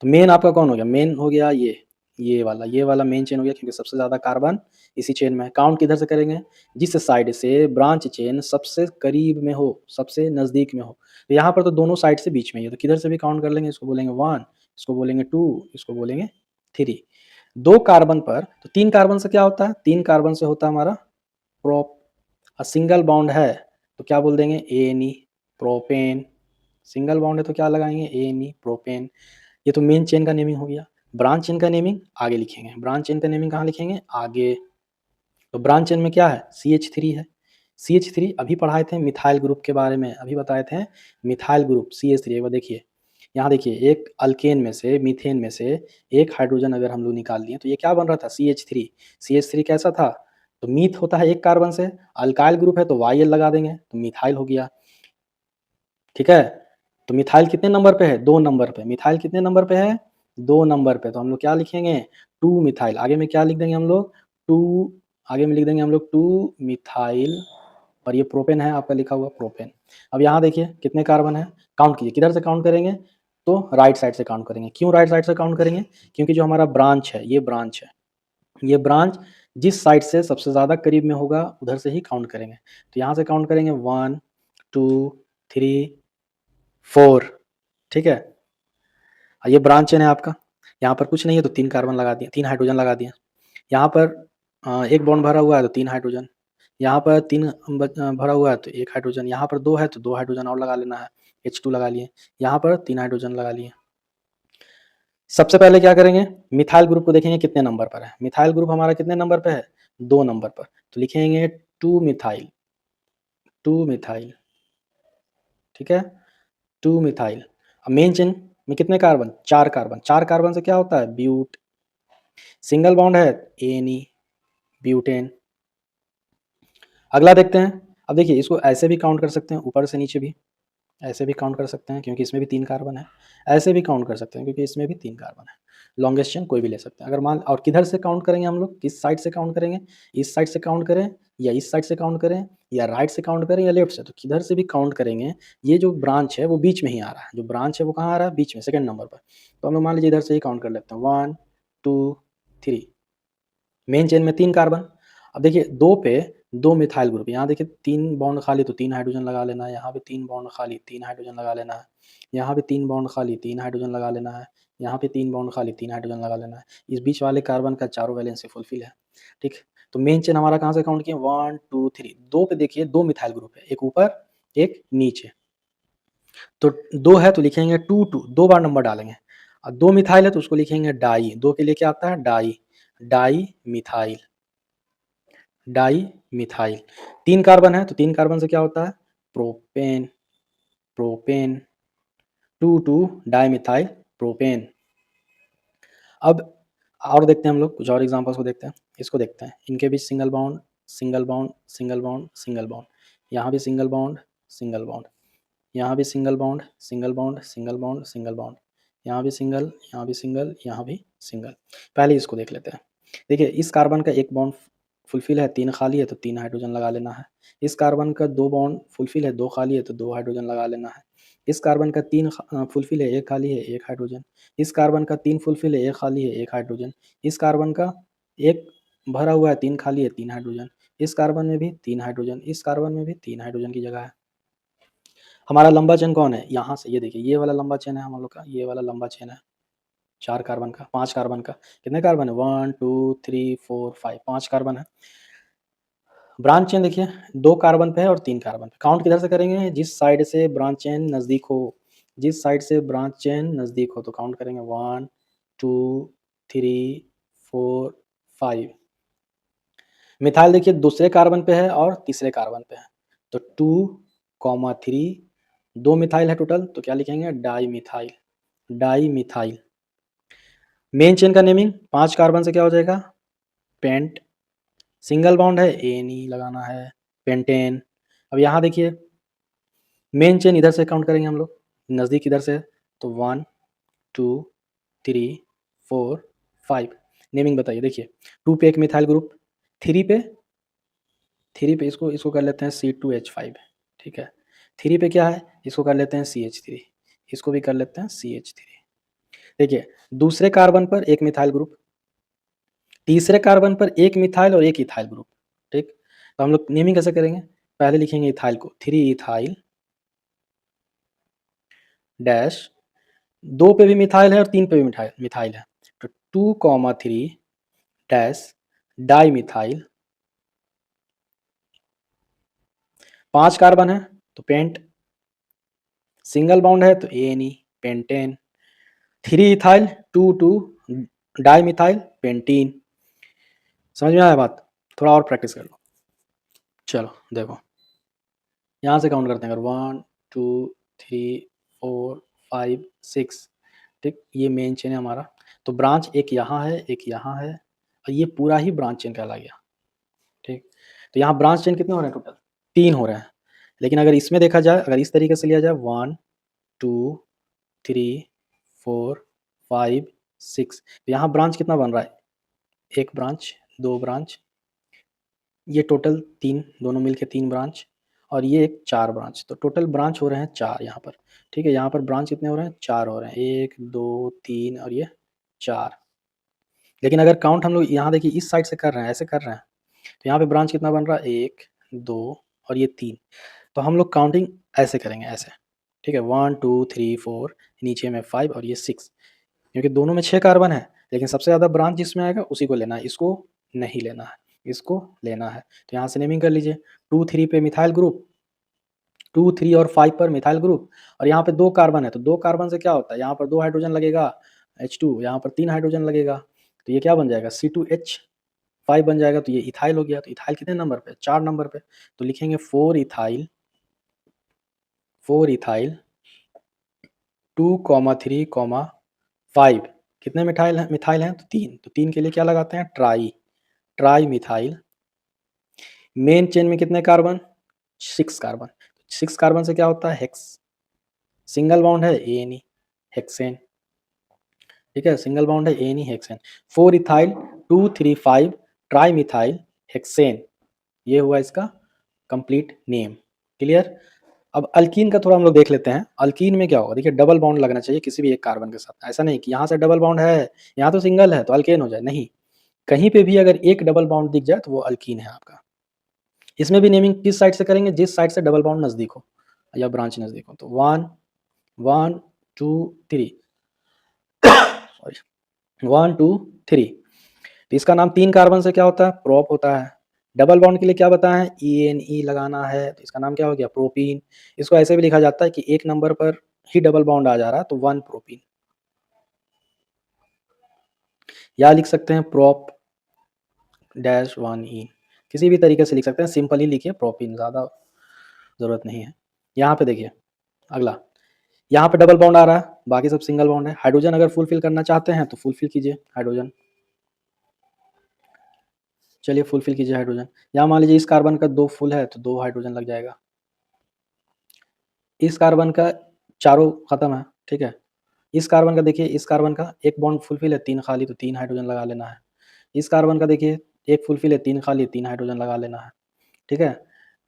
तो मेन आपका कौन हो गया? मेन हो गया ये, ये वाला मेन चेन हो गया, क्योंकि सबसे ज़्यादा कार्बन इसी चेन में है। काउंट किधर से करेंगे? जिस साइड से ब्रांच चेन सबसे करीब में हो, सबसे नज़दीक में हो। तो यहाँ पर तो दोनों साइड से बीच में ही है, तो किधर से भी काउंट कर लेंगे। इसको बोलेंगे 1, इसको बोलेंगे 2, इसको बोलेंगे 3। 2 कार्बन पर, तो 3 कार्बन से क्या होता है? 3 कार्बन से होता है हमारा प्रोप। सिंगल बॉन्ड है तो क्या बोल देंगे? Any, propane. सिंगल बॉन्ड है तो क्या लगाएंगे? Any, propane. ये तो मेन चेन का नेमिंग हो गया। ब्रांच चेन का नेमिंग आगे लिखेंगे। ब्रांच चेन का नेमिंग कहाँ लिखेंगे? आगे। तो ब्रांच चेन में क्या है? CH3 है। CH3 अभी पढ़ाए थे मिथाइल ग्रुप के बारे में, अभी बताए थे मिथाइल ग्रुप CH3। एक बार देखिए, यहाँ देखिए, एक अल्केन में से, मीथेन में से एक हाइड्रोजन अगर हम लोग निकाल दिए तो ये क्या बन रहा था? CH3। CH3 कैसा था? तो मीथ होता है एक कार्बन से, अल्काइल ग्रुप है तो YL लगा देंगे तो मिथाइल हो गया। ठीक है, तो मिथाइल कितने नंबर पे है? 2 नंबर पे। मिथाइल कितने नंबर पे है? 2 नंबर पे। तो हम लोग क्या लिखेंगे? 2 मिथाइल। आगे में क्या लिख देंगे हम लोग? 2, आगे में लिख देंगे हम लोग 2 मिथाइल। और ये प्रोपेन है आपका लिखा हुआ, प्रोपेन। अब यहाँ देखिए कितने कार्बन है, काउंट कीजिए। किधर से काउंट करेंगे? तो राइट साइड से काउंट करेंगे। क्यों राइट साइड से काउंट करेंगे? क्योंकि जो हमारा ब्रांच है, ये ब्रांच है, ये ब्रांच जिस साइड से सबसे ज़्यादा करीब में होगा उधर से ही काउंट करेंगे। तो यहाँ से काउंट करेंगे 1, 2, 3, 4। ठीक है, ये ब्रांच चेन है आपका। यहाँ पर कुछ नहीं है तो 3 कार्बन लगा दिए, 3 हाइड्रोजन लगा दिए। यहाँ पर 1 बॉन्ड भरा हुआ है तो 3 हाइड्रोजन। यहाँ पर 3 भरा हुआ है तो 1 हाइड्रोजन। यहाँ पर 2 है तो 2 हाइड्रोजन और लगा लेना है, H2 लगा लिए। यहाँ पर 3 हाइड्रोजन लगा लिए। सबसे पहले क्या करेंगे? मिथाइल ग्रुप को देखेंगे कितने नंबर पर है। मिथाइल ग्रुप हमारा कितने नंबर पे है? 2 नंबर पर। तो लिखेंगे 2 मिथाइल, 2 मिथाइल। ठीक है, 2 मिथाइल। अब मेन चेन में कितने कार्बन? 4 कार्बन। 4 कार्बन से क्या होता है? ब्यूट। सिंगल बॉन्ड है एनी, ब्यूटेन। अगला देखते हैं। अब देखिए, इसको ऐसे भी काउंट कर सकते हैं, ऊपर से नीचे भी ऐसे भी काउंट कर सकते हैं क्योंकि इसमें भी 3 कार्बन है। ऐसे भी काउंट कर सकते हैं क्योंकि इसमें भी 3 कार्बन है। लॉन्गेस्ट चेन कोई भी ले सकते हैं। अगर मान, और किधर से काउंट करेंगे हम लोग? किस साइड से काउंट करेंगे? इस साइड से काउंट करें या इस साइड से काउंट करें या राइट से काउंट करें या लेफ्ट से? तो किधर से भी काउंट करेंगे, ये जो ब्रांच है वो बीच में ही आ रहा है। जो ब्रांच है वो कहाँ आ रहा है? बीच में, सेकंड नंबर पर। तो हम लोग मान लीजिए इधर से ही काउंट कर लेते हैं, 1, 2, 3। मेन चेन में 3 कार्बन। अब देखिए 2 पे 2 मिथाइल ग्रुप। यहाँ देखिए 3 बॉन्ड खाली तो 3 हाइड्रोजन लगा लेना है। यहाँ पे 3 बॉन्ड खाली, 3 हाइड्रोजन लगा लेना है। यहाँ पे 3 बॉन्ड खाली, 3 हाइड्रोजन लगा लेना है। यहाँ पे 3 बॉन्ड खाली, 3 हाइड्रोजन लगा लेना है। इस बीच वाले कार्बन का चारों वैलेंसी फुलफिल है। ठीक, तो मेन चेन हमारा कहाँ से काउंट किया? 1, 2, 3। 2 पे देखिए 2 मिथाइल ग्रुप है, एक ऊपर एक नीचे। तो 2 है तो लिखेंगे 2, 2, 2 बार नंबर डालेंगे। और 2 मिथाइल है तो उसको लिखेंगे डाई। 2 के लिए क्या आता है? Di, di methyl, di methyl. 3 carbon है तो 3 कार्बन से क्या होता है? Propane, propane. 2, 2 di methyl propane. अब और देखते हैं हम लोग, कुछ और एग्जांपल्स को देखते हैं। इसको देखते हैं, इनके बीच single bond, single bond, single bond, single bond. यहाँ भी सिंगल बॉन्ड, सिंगल बॉन्ड। यहाँ भी single bond, single bond, single bond, single bond. यहाँ भी सिंगल, यहाँ भी सिंगल, यहाँ भी सिंगल। पहले इसको देख लेते हैं। देखिए, इस कार्बन का 1 बॉन्ड फुलफिल है, 3 खाली है तो 3 हाइड्रोजन लगा लेना है। इस कार्बन का 2 बॉन्ड फुलफिल है, 2 खाली है तो 2 हाइड्रोजन लगा लेना है। इस कार्बन का 3 फुलफिल है, 1 खाली है, 1 हाइड्रोजन। इस कार्बन का 3 फुलफिल है, 1 खाली है, 1 हाइड्रोजन। इस कार्बन का 1 भरा हुआ है, 3 खाली है, 3 हाइड्रोजन। इस कार्बन में भी 3 हाइड्रोजन, इस कार्बन में भी 3 हाइड्रोजन की जगह है। हमारा लंबा चेन कौन है? यहाँ से ये देखिए, ये वाला लंबा चेन है हम लोग का, ये वाला लंबा चेन है 4 कार्बन का, 5 कार्बन का। कितने कार्बन है? 1, 2, 3, 4, 5, 5 कार्बन है। ब्रांच चेन देखिए, 2 कार्बन पे है और 3 कार्बन पे। काउंट किधर से करेंगे? जिस साइड से ब्रांच चेन नज़दीक हो, जिस साइड से ब्रांच चेन नज़दीक हो तो काउंट करेंगे 1, 2, 3, 4, 5। मिथाइल देखिए दूसरे कार्बन पे है और तीसरे कार्बन पे है, तो 2, 3, 2 मिथाइल है टोटल, तो क्या लिखेंगे? Die methyl, di methyl. Main chain का नेमिंग 5 कार्बन से क्या हो जाएगा? पेंट। सिंगल बॉन्ड है, ए नहीं लगाना है, पेंटेन। अब यहाँ देखिए, मेन चेन इधर से काउंट करेंगे हम लोग, नज़दीक इधर से, तो 1, 2, 3, 4, 5। नेमिंग बताइए। देखिए 2 पे एक मिथाइल ग्रुप, 3 पे, 3 पे इसको इसको कर लेते हैं C2H5। ठीक है, 3 पे क्या है? इसको कर लेते हैं CH3, इसको भी कर लेते हैं CH3। देखिए दूसरे कार्बन पर एक मिथाइल ग्रुप, तीसरे कार्बन पर एक मिथाइल और एक इथाइल ग्रुप, ठीक? तो हम लोग नेमिंग कैसे करेंगे? पहले लिखेंगे इथाइल को 3 इथाइल डैश 2 पे भी मिथाइल है और 3 पे भी मिथाइल मिथाइल है, तो 2, 3 डैश डाई मिथाइल। 5 कार्बन है तो पेंट, सिंगल बॉन्ड है तो ane pentane, 3 ethyl 2 di methyl pentene. समझ में आया बात? थोड़ा और प्रैक्टिस कर लो। चलो देखो, यहाँ से काउंट करते हैं अगर 1 2 3 4 5 6, ठीक? ये मेन चेन है हमारा। तो ब्रांच एक यहाँ है, एक यहाँ है और ये पूरा ही ब्रांच चेन कहला गया, ठीक? तो यहाँ ब्रांच चेन कितने हो रहे हैं टोटल? 3 हो रहे हैं। लेकिन अगर इसमें देखा जाए, अगर इस तरीके से लिया जाए 1 2 3 4 5 6, तो यहाँ ब्रांच कितना बन रहा है? एक ब्रांच, 2 ब्रांच, ये टोटल 3, दोनों मिलके 3 ब्रांच और ये एक 4 ब्रांच, तो टोटल ब्रांच हो रहे हैं 4 यहाँ पर, ठीक है? यहाँ पर ब्रांच कितने हो रहे हैं? 4 हो रहे हैं, 1 2 3 और ये 4। लेकिन अगर काउंट हम लोग यहाँ देखिए इस साइड से कर रहे हैं, ऐसे कर रहे हैं, तो यहाँ पे ब्रांच कितना बन रहा है? 1 2 और ये 3। तो हम लोग काउंटिंग ऐसे करेंगे, ऐसे, ठीक है? 1 2 3 4, नीचे में 5 और ये 6, क्योंकि दोनों में 6 कार्बन है, लेकिन सबसे ज़्यादा ब्रांच जिसमें आएगा उसी को लेना है, इसको नहीं लेना है, इसको लेना है। तो यहाँ से नेमिंग कर लीजिए, 2 3 पे मिथाइल ग्रुप, 2 3 और 5 पर मिथाइल ग्रुप, और यहाँ पे 2 कार्बन है, तो 2 कार्बन से क्या होता है? यहाँ पर 2 हाइड्रोजन लगेगा H2, यहाँ पर 3 हाइड्रोजन लगेगा, तो ये क्या बन जाएगा? C2H5 बन जाएगा, तो ये इथाइल हो गया। तो इथाइल कितने नंबर पे? 4 नंबर पे, तो लिखेंगे 4 इथाइल 2, 3, 5। कितने मिथाइल हैं? तो 3, तो 3 के लिए क्या लगाते हैं? Tri methyl. मेन चेन में कितने कार्बन? 6 कार्बन, 6 कार्बन से क्या होता है? हेक्स, सिंगल बॉन्ड है एन ई, हेक्सेन, ठीक है? सिंगल बॉन्ड है ane, hexane. 4 ethyl 2 3 5 tri methyl hexane, ये हुआ इसका कंप्लीट नेम। क्लियर? अब अल्कीन का थोड़ा हम लोग देख लेते हैं। अल्कीन में क्या होगा? देखिए, डबल बॉन्ड लगना चाहिए किसी भी एक कार्बन के साथ, ऐसा नहीं कि यहाँ से डबल बॉन्ड है, यहाँ तो सिंगल है तो अल्केन हो जाए, नहीं, कहीं पे भी अगर एक डबल बॉन्ड दिख जाए तो वो अल्कीन है आपका। इसमें भी नेमिंग किस साइड से करेंगे? जिस साइड से डबल बॉन्ड नजदीक हो या ब्रांच नजदीक हो। तो 1 1 2 3, सॉरी, 1 2 3, तो इसका नाम 3 कार्बन से क्या होता है? प्रोप होता है। डबल बॉन्ड के लिए क्या बताया है? ENE लगाना है, तो इसका नाम क्या हो गया? प्रोपीन। इसको ऐसे भी लिखा जाता है कि एक नंबर पर ही डबल बॉन्ड आ जा रहा है तो 1 प्रोपीन, या लिख सकते हैं प्रोप डैश 1 E, किसी भी तरीके से लिख सकते हैं, सिंपल ही लिखिए प्रोपीन, ज़्यादा ज़रूरत नहीं है। यहाँ पे देखिए अगला, यहाँ पे डबल बॉन्ड आ रहा है, बाकी सब सिंगल बॉन्ड है। हाइड्रोजन अगर फुलफिल करना चाहते हैं तो फुलफिल कीजिए हाइड्रोजन, चलिए फुलफिल कीजिए हाइड्रोजन। यहाँ मान लीजिए इस कार्बन का 2 फुल है तो 2 हाइड्रोजन लग जाएगा, इस कार्बन का चारों खत्म है, ठीक है? इस कार्बन का देखिए, इस कार्बन का एक बॉन्ड फुलफिल है, 3 खाली, तो 3 हाइड्रोजन लगा लेना है। इस कार्बन का देखिए एक फुलफिल है, 3 खाली, 3 हाइड्रोजन लगा लेना है, ठीक है?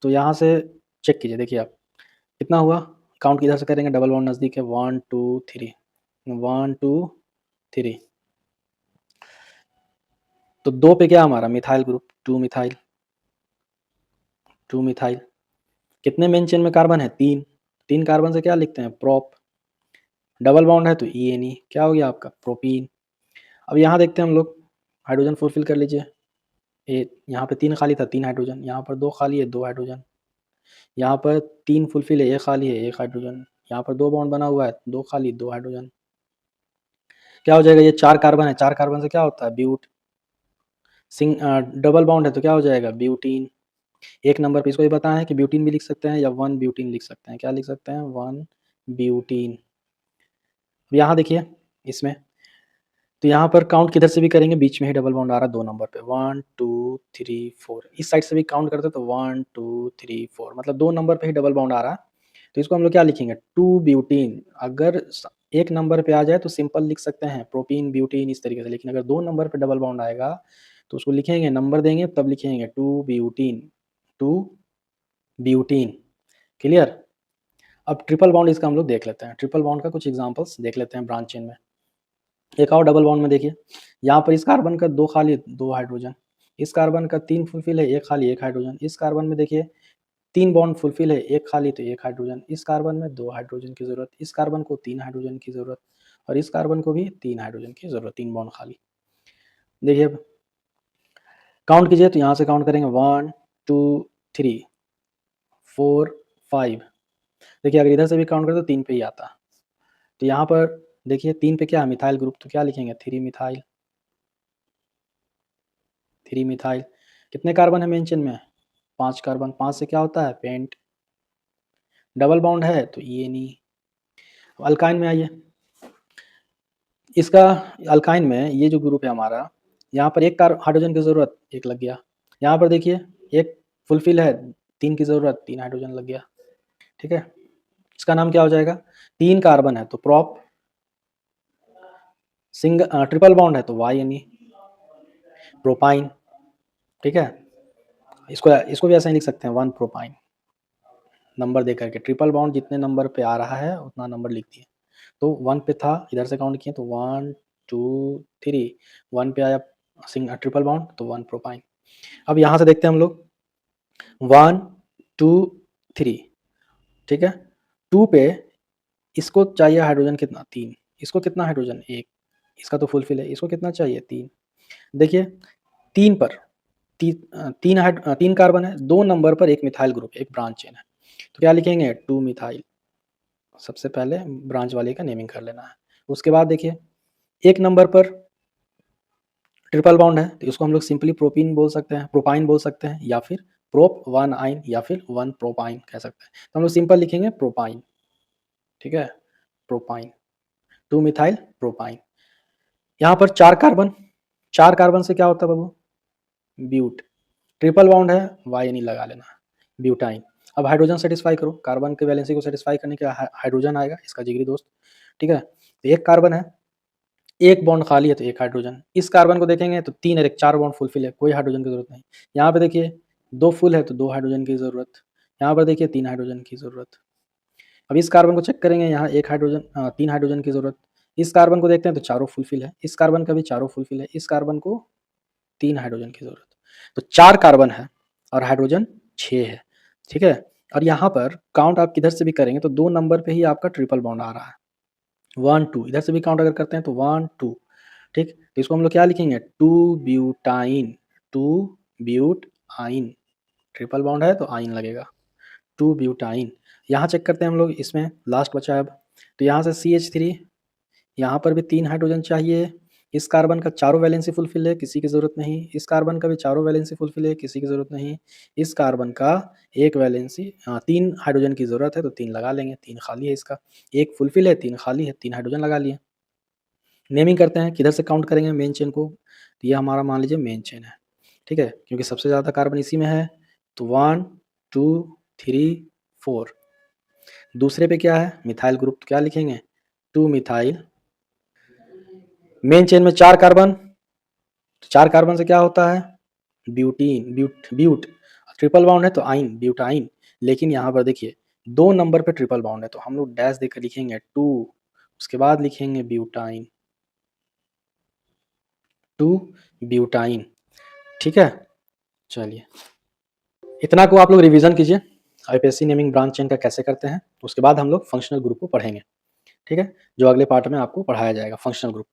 तो यहाँ से चेक कीजिए, देखिए आप कितना हुआ? काउंट किधर से करेंगे? डबल बॉन्ड नज़दीक है, 1 2 3, 1 2 3, तो 2 पे क्या हमारा? Methyl group, 2 methyl, 2 methyl. कितने मेन चेन में कार्बन है? 3, 3 कार्बन से क्या लिखते हैं? प्रोप। डबल बॉन्ड है तो ENE, क्या हो गया आपका? प्रोपीन। अब यहाँ देखते हैं हम लोग, हाइड्रोजन फुलफिल कर लीजिए। यहाँ पे 3 खाली था, 3 हाइड्रोजन, यहाँ पर 2 खाली है, 2 हाइड्रोजन, यहाँ पर 3 फुलफिल है, 1 खाली है, 1 हाइड्रोजन, यहाँ पर 2 बॉन्ड बना हुआ है, 2 खाली, 2 हाइड्रोजन। क्या हो जाएगा? ये 4 कार्बन है, 4 कार्बन से क्या होता है? डबल बॉन्ड है तो क्या हो जाएगा? ब्यूटीन। एक नंबर पे इसको भी बताया है कि ब्यूटीन भी लिख सकते हैं या 1 ब्यूटीन लिख सकते हैं। क्या लिख सकते हैं? 1 ब्यूटीन। यहाँ देखिए इसमें, तो यहाँ पर काउंट किधर से भी करेंगे, बीच में ही डबल बॉन्ड आ रहा है 2 नंबर पे, 1 2 3 4। इस साइड से भी काउंट करते तो 1 2 3 4, मतलब 2 नंबर पे ही डबल बॉन्ड आ रहा है। तो इसको हम लोग क्या लिखेंगे? 2 ब्यूटीन। अगर एक नंबर पे आ जाए तो सिंपल लिख सकते हैं प्रोपीन ब्यूटीन इस तरीके से, लेकिन अगर 2 नंबर पे डबल बॉन्ड आएगा तो उसको लिखेंगे, नंबर देंगे तब लिखेंगे 2 ब्यूटीन, 2 ब्यूटीन। क्लियर? अब ट्रिपल बॉन्ड इसका हम लोग देख लेते हैं, ट्रिपल बॉन्ड का कुछ एग्जांपल्स देख लेते हैं ब्रांच चेन में। एक और डबल बॉन्ड में देखिए, यहाँ पर इस कार्बन का 2 खाली 2 हाइड्रोजन, इस कार्बन का 3 फुलफिल है, 1 खाली 1 हाइड्रोजन, इस कार्बन में देखिए 3 बॉन्ड फुलफिल है, 1 खाली तो 1 हाइड्रोजन, इस कार्बन में 2 हाइड्रोजन की ज़रूरत, इस कार्बन को 3 हाइड्रोजन की ज़रूरत और इस कार्बन को भी 3 हाइड्रोजन की ज़रूरत, 3 बॉन्ड खाली। देखिए अब काउंट कीजिए तो यहाँ से काउंट करेंगे 1, 2, 3, 4, 5। देखिए अगर इधर से भी काउंट करें तो 3 पे ही आता। तो यहाँ पर देखिए 3 पे क्या है मिथाइल ग्रुप, तो क्या लिखेंगे 3 मिथाइल, 3 मिथाइल। कितने कार्बन है मेन चेन में? 5 कार्बन, 5 से क्या होता है पेंट। डबल बॉन्ड है तो ENE। अल्काइन में आइए, इसका अल्काइन में ये जो ग्रुप है हमारा, यहाँ पर एक हाइड्रोजन की ज़रूरत, एक लग गया। यहाँ पर देखिए एक फुलफिल है, 3 की ज़रूरत, 3 हाइड्रोजन लग गया। ठीक है, इसका नाम क्या हो जाएगा? 3 कार्बन है तो प्रोप, ट्रिपल बॉन्ड है तो YNE, प्रोपाइन। ठीक है, इसको इसको भी ऐसा ही लिख सकते हैं 1 प्रोपाइन, नंबर दे करके। ट्रिपल बॉन्ड जितने नंबर पे आ रहा है उतना नंबर लिख दिए। तो 1 पे था, इधर से काउंट किए तो 1, 2, 3, 1 पे आया ट्रिपल बॉन्ड तो 1 प्रोपाइन। अब यहाँ से देखते हैं हम लोग 1, 2, 3। ठीक है, 2 पे इसको चाहिए हाइड्रोजन कितना? 3। इसको कितना हाइड्रोजन? 1। इसका तो फुलफिल है, इसको कितना चाहिए? 3। देखिए 3 पर 3 कार्बन है, 2 नंबर पर एक मिथाइल ग्रुप, एक ब्रांच चेन है, तो क्या लिखेंगे 2 मिथाइल। सबसे पहले ब्रांच वाले का नेमिंग कर लेना है। उसके बाद देखिए 1 नंबर पर ट्रिपल बॉन्ड है तो इसको हम लोग सिंपली प्रोपीन बोल सकते हैं, प्रोपाइन बोल सकते हैं, या फिर प्रोप 1 आइन या फिर 1 प्रोपाइन कह सकते हैं। तो हम लोग सिंपल लिखेंगे प्रोपाइन। ठीक है, प्रोपाइन, 2 मिथाइल प्रोपाइन। यहाँ पर 4 कार्बन, 4 कार्बन से क्या होता है बाबू? ब्यूट। ट्रिपल बॉन्ड है, YNE लगा लेना, ब्यूटाइन। अब हाइड्रोजन सेटिस्फाई करो, कार्बन के वैलेंसी को सेटिस्फाई करने के हाइड्रोजन आएगा, इसका जिगरी दोस्त। ठीक है, तो एक कार्बन है, एक बॉन्ड खाली है तो एक हाइड्रोजन। इस कार्बन को देखेंगे तो 3 और 1 4 बॉन्ड फुलफिल है, कोई हाइड्रोजन की जरूरत नहीं। यहाँ पे देखिए 2 फुल है तो 2 हाइड्रोजन की जरूरत, यहाँ पर देखिए 3 हाइड्रोजन की जरूरत। अब इस कार्बन को चेक करेंगे, यहाँ 1 हाइड्रोजन 3 हाइड्रोजन की जरूरत। इस कार्बन को देखते हैं तो चारों फुलफिल है, इस कार्बन का भी चारों फुलफिल है, इस कार्बन को 3 हाइड्रोजन की जरूरत। तो 4 कार्बन है और हाइड्रोजन 6 है। ठीक है, और यहाँ पर काउंट आप किधर से भी करेंगे तो 2 नंबर पे ही आपका ट्रिपल बॉन्ड आ रहा है, 1 2। इधर से भी काउंट अगर करते हैं तो 1 2। ठीक, तो इसको हम लोग क्या लिखेंगे 2 ब्यूटाइन, 2 ब्यूट आइन। ट्रिपल बॉन्ड है तो आइन लगेगा, 2 ब्यूटाइन। यहाँ चेक करते हैं हम लोग, इसमें लास्ट बचा है अब, तो यहाँ से CH3, यहाँ पर भी 3 हाइड्रोजन चाहिए। इस कार्बन का चारों वैलेंसी फुलफिल है, किसी की ज़रूरत नहीं। इस कार्बन का भी चारों वैलेंसी फुलफिल है, किसी की ज़रूरत नहीं। इस कार्बन का एक वैलेंसी 3 हाइड्रोजन की ज़रूरत है तो 3 लगा लेंगे, 3 खाली है इसका। एक फुलफिल है, 3 खाली है, 3 हाइड्रोजन लगा लिए। नेमिंग करते हैं, किधर से काउंट करेंगे मेन चेन को, तो ये हमारा मान लीजिए मेन चेन है। ठीक है, क्योंकि सबसे ज़्यादा कार्बन इसी में है, तो 1 2 3 4। दूसरे पे क्या है मिथाइल ग्रुप, तो क्या लिखेंगे 2 मिथाइल। मेन चेन में 4 कार्बन, तो 4 कार्बन से क्या होता है ब्यूटीन, ब्यूट। ट्रिपल बॉन्ड है तो आइन, ब्यूटाइन। लेकिन यहाँ पर देखिए 2 नंबर पे ट्रिपल बॉन्ड है तो हम लोग डैश देकर लिखेंगे 2, उसके बाद लिखेंगे ब्यूटाइन, 2 ब्यूटाइन। ठीक है, चलिए इतना को आप लोग रिवीजन कीजिए, IPSC नेमिंग ब्रांच चेन का कैसे करते हैं। उसके बाद हम लोग फंक्शनल ग्रुप को पढ़ेंगे। ठीक है, जो अगले पार्ट में आपको पढ़ाया जाएगा, फंक्शनल ग्रुप।